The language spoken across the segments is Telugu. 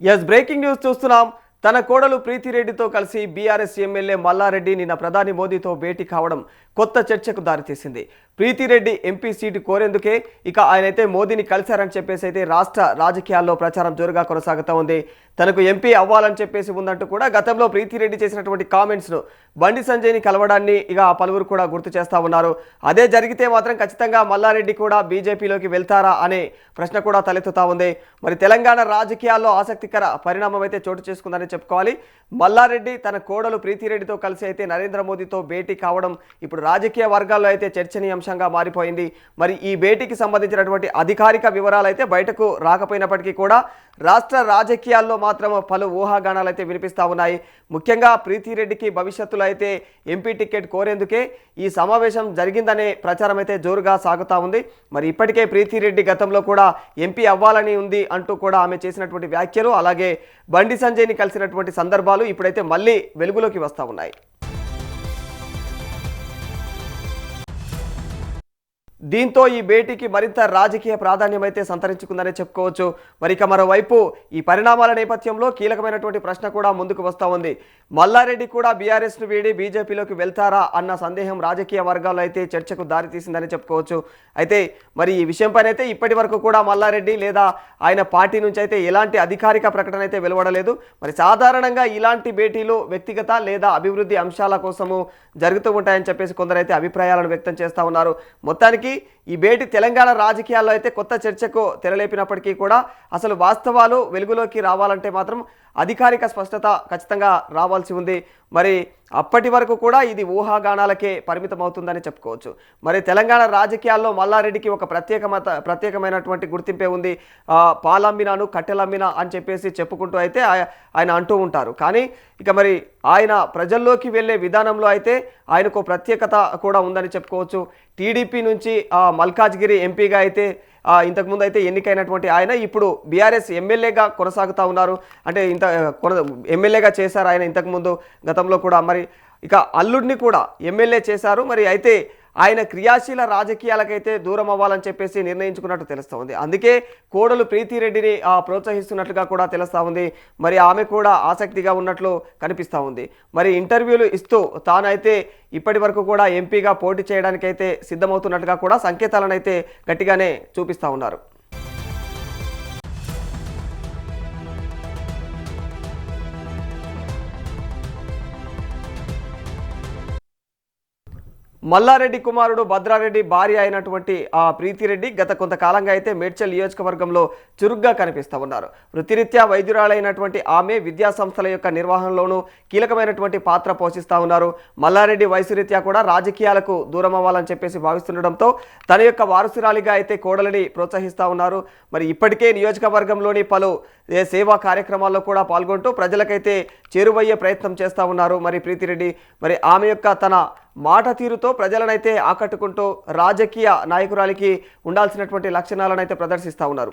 ఎస్ బ్రేకింగ్ న్యూస్ చూస్తున్నాం. తన కోడలు ప్రీతిరెడ్డితో కలిసి బీఆర్ఎస్ ఎమ్మెల్యే మల్లారెడ్డి నిన్న ప్రధాని మోదీతో భేటీ కావడం కొత్త చర్చకు దారితీసింది. ప్రీతిరెడ్డి ఎంపీ సీటు కోరేందుకే ఇక ఆయనైతే మోదీని కలిశారని చెప్పేసి అయితే రాష్ట్ర రాజకీయాల్లో ప్రచారం జోరుగా కొనసాగుతూ ఉంది. తనకు ఎంపీ అవ్వాలని చెప్పేసి ఉందంటూ కూడా గతంలో ప్రీతిరెడ్డి చేసినటువంటి కామెంట్స్ను బండి సంజయ్ని కలవడాన్ని ఇక పలువురు కూడా గుర్తు చేస్తూ ఉన్నారు. అదే జరిగితే మాత్రం ఖచ్చితంగా మల్లారెడ్డి కూడా బీజేపీలోకి వెళ్తారా అనే ప్రశ్న కూడా తలెత్తుతా ఉంది. మరి తెలంగాణ రాజకీయాల్లో ఆసక్తికర పరిణామం అయితే చోటు చేసుకుందని చెప్పుకోవాలి. మల్లారెడ్డి తన కోడలు ప్రీతిరెడ్డితో కలిసి అయితే నరేంద్ర మోదీతో భేటీ కావడం ఇప్పుడు రాజకీయ వర్గాల్లో అయితే చర్చనీయాంశంగా మారిపోయింది. మరి ఈ భేటీకి సంబంధించినటువంటి అధికారిక వివరాలు అయితే బయటకు రాకపోయినప్పటికీ కూడా రాష్ట్ర రాజకీయాల్లో మాత్రం పలు ఊహాగానాలు అయితే వినిపిస్తూ ఉన్నాయి. ముఖ్యంగా ప్రీతిరెడ్డికి భవిష్యత్తులో అయితే ఎంపీ టికెట్ కోరేందుకే ఈ సమావేశం జరిగిందనే ప్రచారం అయితే జోరుగా సాగుతూ ఉంది. మరి ఇప్పటికే ప్రీతిరెడ్డి గతంలో కూడా ఎంపీ అవ్వాలని ఉంది అంటూ కూడా ఆమె చేసినటువంటి వ్యాఖ్యలు, అలాగే బండి సంజయ్ని కలిసినటువంటి సందర్భాలు ఇప్పుడైతే మళ్ళీ వెలుగులోకి వస్తూ ఉన్నాయి. దీంతో ఈ భేటీకి మరింత రాజకీయ ప్రాధాన్యం అయితే సంతరించుకుందనే చెప్పుకోవచ్చు. మరి ఇక మరోవైపు ఈ పరిణామాల నేపథ్యంలో కీలకమైనటువంటి ప్రశ్న కూడా ముందుకు వస్తూ ఉంది. మల్లారెడ్డి కూడా బీఆర్ఎస్ను వీడి బీజేపీలోకి వెళ్తారా అన్న సందేహం రాజకీయ వర్గాల్లో అయితే చర్చకు దారితీసిందని చెప్పుకోవచ్చు. అయితే మరి ఈ విషయంపైన అయితే ఇప్పటి వరకు కూడా మల్లారెడ్డి లేదా ఆయన పార్టీ నుంచి అయితే ఎలాంటి అధికారిక ప్రకటన అయితే వెలువడలేదు. మరి సాధారణంగా ఇలాంటి భేటీలు వ్యక్తిగత లేదా అభివృద్ధి అంశాల కోసము జరుగుతూ ఉంటాయని చెప్పేసి కొందరైతే అభిప్రాయాలను వ్యక్తం చేస్తూ ఉన్నారు. మొత్తానికి ఈ భేటీ తెలంగాణ రాజకీయాల్లో అయితే కొత్త చర్చకు తెరలేపినప్పటికీ కూడా అసలు వాస్తవాలు వెలుగులోకి రావాలంటే మాత్రం అధికారిక స్పష్టత ఖచ్చితంగా రావాల్సి ఉంది. మరి అప్పటి వరకు కూడా ఇది ఊహాగానాలకే పరిమితం అవుతుందని చెప్పుకోవచ్చు. మరి తెలంగాణ రాజకీయాల్లో మల్లారెడ్డికి ఒక ప్రత్యేకమైనటువంటి గుర్తింపే ఉంది. పాలమ్మినాను కట్టెలమ్మినా అని చెప్పేసి చెప్పుకుంటూ అయితే ఆయన అంటూ ఉంటారు. కానీ ఇక మరి ఆయన ప్రజల్లోకి వెళ్ళే విధానంలో అయితే ఆయనకు ప్రత్యేకత కూడా ఉందని చెప్పుకోవచ్చు. టీడీపీ నుంచి మల్కాజ్గిరి ఎంపీగా అయితే ఇంతకుముందు అయితే ఎన్నికైనటువంటి ఆయన ఇప్పుడు బీఆర్ఎస్ ఎమ్మెల్యేగా కొనసాగుతూ ఉన్నారు. అంటే ఎమ్మెల్యేగా చేశారు ఆయన ఇంతకుముందు గతంలో కూడా. మరి ఇక అల్లుడిని కూడా ఎమ్మెల్యే చేశారు. మరి అయితే ఆయన క్రియాశీల రాజకీయాలకైతే దూరం అవ్వాలని చెప్పేసి నిర్ణయించుకున్నట్టు తెలుస్తూ ఉంది. అందుకే కోడలు ప్రీతిరెడ్డిని ప్రోత్సహిస్తున్నట్లుగా కూడా తెలుస్తూ ఉంది. మరి ఆమె కూడా ఆసక్తిగా ఉన్నట్లు కనిపిస్తూ ఉంది. మరి ఇంటర్వ్యూలు ఇస్తూ తానైతే ఇప్పటి వరకు కూడా ఎంపీగా పోటీ చేయడానికైతే సిద్ధమవుతున్నట్టుగా కూడా సంకేతాలను అయితే గట్టిగానే చూపిస్తూ ఉన్నారు. మల్లారెడ్డి కుమారుడు భద్రారెడ్డి భార్య అయినటువంటి ప్రీతిరెడ్డి గత కొంతకాలంగా అయితే మేడ్చల్ నియోజకవర్గంలో చురుగ్గా కనిపిస్తూ ఉన్నారు. వృత్తిరీత్యా వైద్యురాలైనటువంటి ఆమె విద్యా సంస్థల యొక్క నిర్వహణలోనూ కీలకమైనటువంటి పాత్ర పోషిస్తూ ఉన్నారు. మల్లారెడ్డి వయసు రీత్యా కూడా రాజకీయాలకు దూరం అవ్వాలని చెప్పేసి భావిస్తుండడంతో తన యొక్క వారసురాలిగా అయితే కోడలిని ప్రోత్సహిస్తూ ఉన్నారు. మరి ఇప్పటికే నియోజకవర్గంలోని పలు సేవా కార్యక్రమాల్లో కూడా పాల్గొంటూ ప్రజలకైతే చేరువయ్యే ప్రయత్నం చేస్తూ ఉన్నారు మరి ప్రీతిరెడ్డి. మరి ఆమె యొక్క తన మాట తీరుతో ప్రజలనైతే ఆకట్టుకుంటూ రాజకీయ నాయకురాలికి ఉండాల్సినటువంటి లక్షణాలను అయితే ప్రదర్శిస్తూ ఉన్నారు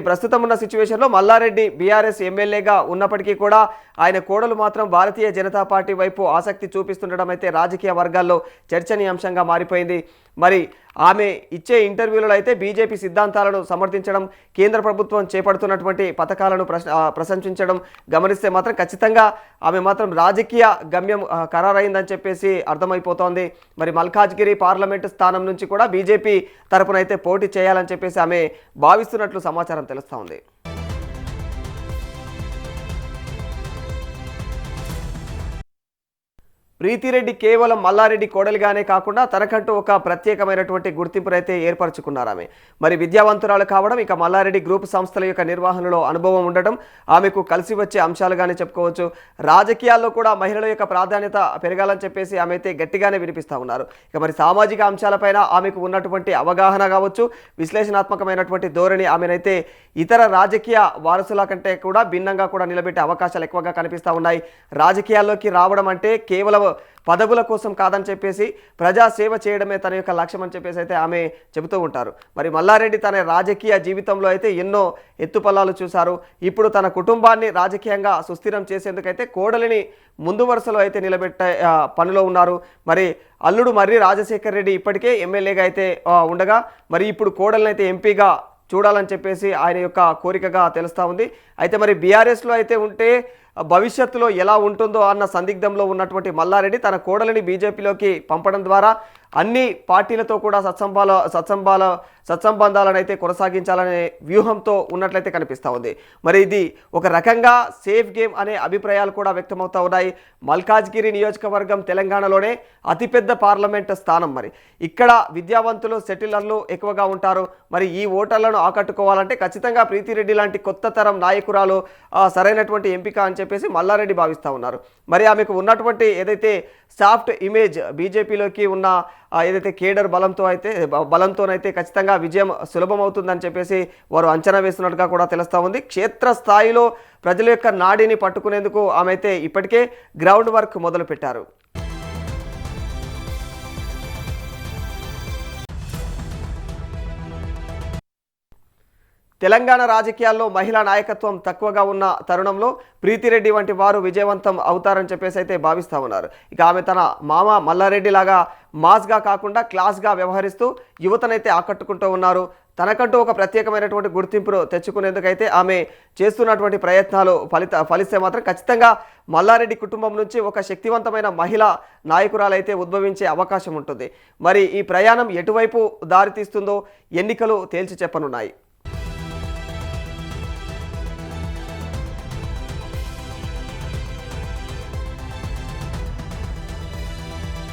ప్రస్తుతం ఉన్న సిచ్యువేషన్లో మల్లారెడ్డి బీఆర్ఎస్ ఎమ్మెల్యేగా ఉన్నప్పటికీ కూడా ఆయన కోడలు మాత్రం భారతీయ జనతా పార్టీ వైపు ఆసక్తి చూపిస్తుండడం అయితే రాజకీయ వర్గాల్లో చర్చనీయాంశంగా మారిపోయింది. మరి ఆమె ఇచ్చే ఇంటర్వ్యూలలో అయితే బీజేపీ సిద్ధాంతాలను సమర్థించడం, కేంద్ర ప్రభుత్వం చేపడుతున్నటువంటి పథకాలను ప్రశంసించడం గమనిస్తే మాత్రం ఖచ్చితంగా ఆమె మాత్రం రాజకీయ గమ్యం ఖరారైందని చెప్పేసి అర్థమైపోతోంది. మరి మల్కాజ్గిరి పార్లమెంటు స్థానం నుంచి కూడా బీజేపీ తరపున అయితే పోటీ చేయాలని చెప్పేసి ఆమె భావిస్తున్నట్లు సమాచారం తెలుస్తూ ఉంది. ప్రీతిరెడ్డి కేవలం మల్లారెడ్డి కోడలిగానే కాకుండా తనకంటూ ఒక ప్రత్యేకమైనటువంటి గుర్తింపునైతే ఏర్పరచుకున్నారు ఆమె. మరి విద్యావంతురాలు కావడం, ఇక మల్లారెడ్డి గ్రూప్ సంస్థల యొక్క నిర్వహణలో అనుభవం ఉండటం ఆమెకు కలిసి వచ్చే అంశాలుగానే చెప్పుకోవచ్చు. రాజకీయాల్లో కూడా మహిళల యొక్క ప్రాధాన్యత పెరగాలని చెప్పేసి ఆమె అయితే గట్టిగానే వినిపిస్తూ ఉన్నారు. ఇక మరి సామాజిక అంశాలపైన ఆమెకు ఉన్నటువంటి అవగాహన కావచ్చు, విశ్లేషణాత్మకమైనటువంటి ధోరణి ఆమెనైతే ఇతర రాజకీయ వారసుల కంటే కూడా భిన్నంగా కూడా నిలబెట్టే అవకాశాలు ఎక్కువగా కనిపిస్తూ ఉన్నాయి. రాజకీయాల్లోకి రావడం అంటే కేవలం పదవుల కోసం కాదని చెప్పేసి ప్రజాసేవ చేయడమే తన యొక్క లక్ష్యం అని చెప్పేసి అయితే ఆమె చెబుతూ ఉంటారు. మరి మల్లారెడ్డి తన రాజకీయ జీవితంలో అయితే ఎన్నో ఎత్తుపల్లాలు చూశారు. ఇప్పుడు తన కుటుంబాన్ని రాజకీయంగా సుస్థిరం చేసేందుకైతే కోడలిని ముందు వరుసలో అయితే నిలబెట్టే పనిలో ఉన్నారు. మరి అల్లుడు మర్రి రాజశేఖర్ రెడ్డి ఇప్పటికే ఎమ్మెల్యేగా అయితే ఉండగా మరి ఇప్పుడు కోడలిని అయితే ఎంపీగా చూడాలని చెప్పేసి ఆయన యొక్క కోరికగా తెలుస్తూ ఉంది. అయితే మరి బీఆర్ఎస్లో అయితే ఉంటే భవిష్యత్తులో ఎలా ఉంటుందో అన్న సందిగ్ధంలో ఉన్నటువంటి మల్లారెడ్డి తన కోడలిని బీజేపీలోకి పంపడం ద్వారా అన్ని పార్టీలతో కూడా సత్సంబంధాలను అయితే కొనసాగించాలనే వ్యూహంతో ఉన్నట్లయితే కనిపిస్తూ ఉంది. మరి ఇది ఒక రకంగా సేఫ్ గేమ్ అనే అభిప్రాయాలు కూడా వ్యక్తమవుతూ ఉన్నాయి. మల్కాజ్గిరి నియోజకవర్గం తెలంగాణలోనే అతిపెద్ద పార్లమెంట్ స్థానం. మరి ఇక్కడ విద్యావంతులు సెటిలర్లు ఎక్కువగా ఉంటారు. మరి ఈ ఓటర్లను ఆకట్టుకోవాలంటే ఖచ్చితంగా ప్రీతిరెడ్డి లాంటి కొత్త తరం నాయకురాలు సరైనటువంటి ఎంపిక అని చెప్పేసి మల్లారెడ్డి భావిస్తూ ఉన్నారు. మరి ఆమెకు ఉన్నటువంటి ఏదైతే సాఫ్ట్ ఇమేజ్ బీజేపీలోకి ఉన్న ఏదైతే కేడర్ బలంతోనైతే ఖచ్చితంగా విజయం సులభమవుతుందని చెప్పేసి వారు అంచనా వేస్తున్నట్టుగా కూడా తెలుస్తూ ఉంది. క్షేత్రస్థాయిలో ప్రజల యొక్క నాడిని పట్టుకునేందుకు ఆమె అయితే ఇప్పటికే గ్రౌండ్ వర్క్ మొదలుపెట్టారు. తెలంగాణ రాజకీయాల్లో మహిళా నాయకత్వం తక్కువగా ఉన్న తరుణంలో ప్రీతిరెడ్డి వంటి వారు విజయవంతం అవుతారని చెప్పేసి అయితే భావిస్తూ ఉన్నారు. ఇక ఆమె తన మామ మల్లారెడ్డి లాగా మాస్గా కాకుండా క్లాస్గా వ్యవహరిస్తూ యువతనైతే ఆకట్టుకుంటూ ఉన్నారు. తనకంటూ ఒక ప్రత్యేకమైనటువంటి గుర్తింపును తెచ్చుకునేందుకైతే ఆమె చేస్తున్నటువంటి ప్రయత్నాలు ఫలిస్తే మాత్రం ఖచ్చితంగా మల్లారెడ్డి కుటుంబం నుంచి ఒక శక్తివంతమైన మహిళా నాయకురాలైతే ఉద్భవించే అవకాశం ఉంటుంది. మరి ఈ ప్రయాణం ఎటువైపు దారితీస్తుందో ఎన్నికలు తేల్చి చెప్పనున్నాయి.